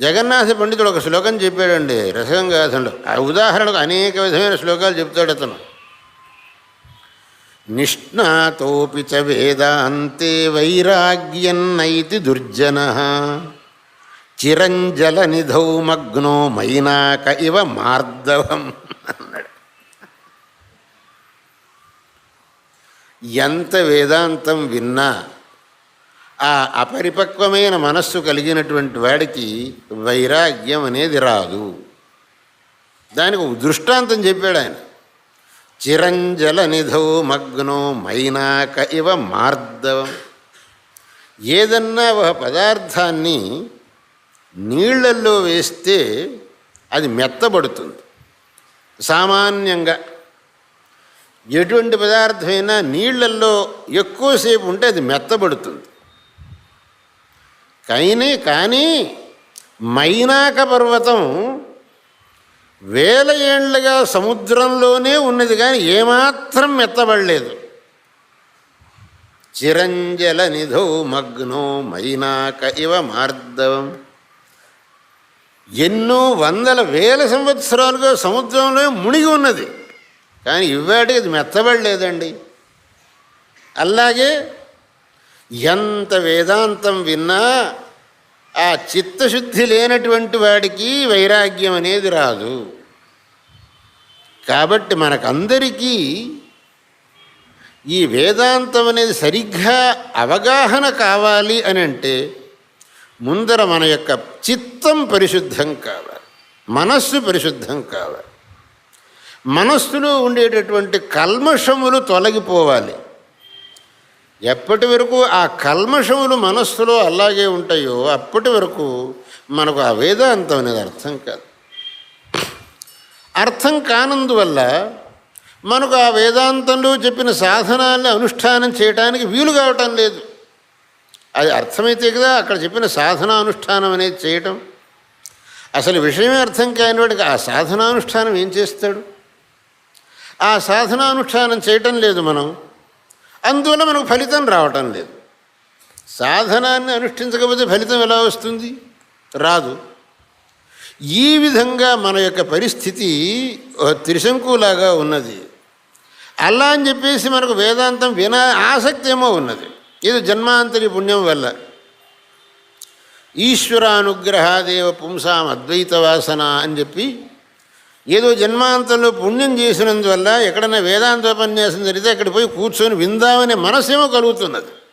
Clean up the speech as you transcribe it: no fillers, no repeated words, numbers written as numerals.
జగన్నాథ పండితుడు ఒక శ్లోకం చెప్పాడండి రసగంగాధంలో. ఆ ఉదాహరణకు అనేక విధమైన శ్లోకాలు చెప్తాడు అతను. నిష్ణాతోపి చ వేదాంతే వైరాగ్యన్నైతి దుర్జనః చిరంజల నిధౌ మగ్నో మైనాక ఇవ మార్దవం అన్నాడు. ఎంత వేదాంతం విన్నా ఆ అపరిపక్వమైన మనస్సు కలిగినటువంటి వాడికి వైరాగ్యం అనేది రాదు. దానికి దృష్టాంతం చెప్పాడు ఆయన. చిరంజల నిధౌ మగ్నో మైనాక ఇవ మార్దవం. ఏదన్నా ఒక పదార్థాన్ని నీళ్లల్లో వేస్తే అది మెత్తబడుతుంది. సామాన్యంగా ఎటువంటి పదార్థమైనా నీళ్లల్లో ఎక్కువసేపు ఉంటే అది మెత్తబడుతుంది. కానీ మైనాక పర్వతం వేల ఏళ్లుగా సముద్రంలోనే ఉన్నది, కానీ ఏమాత్రం మెత్తబడలేదు. చిరంజల నిధౌ మగ్నో మైనాక ఇవ మార్దవం. ఎన్నో వందల వేల సంవత్సరాలుగా సముద్రంలో మునిగి ఉన్నది, కానీ ఇవాటికి అది మెత్తబడలేదండి. అలాగే ఎంత వేదాంతం విన్నా ఆ చిత్తశుద్ధి లేనటువంటి వాడికి వైరాగ్యం అనేది రాదు. కాబట్టి మనకందరికీ ఈ వేదాంతం అనేది సరిగ్గా అవగాహన కావాలి అని అంటే ముందర మన యొక్క చిత్తం పరిశుద్ధం కావాలి, మనస్సు పరిశుద్ధం కావాలి. మనస్సులో ఉండేటటువంటి కల్మషములు తొలగిపోవాలి. ఎప్పటి వరకు ఆ కల్మషములు మనస్సులో అలాగే ఉంటాయో అప్పటి వరకు మనకు ఆ వేదాంతం అనేది అర్థం కాదు. అర్థం కానందువల్ల మనకు ఆ వేదాంతంలో చెప్పిన సాధనాల్ని అనుష్ఠానం చేయడానికి వీలు కావటం లేదు. అది అర్థమైతే కదా అక్కడ చెప్పిన సాధనానుష్ఠానం అనేది చేయటం. అసలు విషయమే అర్థం కానివాడికి ఆ సాధనానుష్ఠానం ఏం చేస్తాడు? ఆ సాధనానుష్ఠానం చేయటం లేదు మనం, అందువల్ల మనకు ఫలితం రావటం లేదు. సాధనాన్ని అనుష్ఠించకపోతే ఫలితం ఎలా వస్తుంది? రాదు. ఈ విధంగా మన యొక్క పరిస్థితి త్రిశంకులాగా ఉన్నది. అలా అని చెప్పేసి మనకు వేదాంతం ఆసక్తి ఏమో ఉన్నది. ఇది జన్మాంతరి పుణ్యం వల్ల. ఈశ్వరానుగ్రహాదేవ పుంసాం అద్వైత వాసన అని చెప్పి ఏదో జన్మాంతంలో పుణ్యం చేసినందువల్ల ఎక్కడైనా వేదాంతోపన్యాసం జరిగితే అక్కడ పోయి కూర్చొని విందామనే మనసేమో కలుగుతున్నది.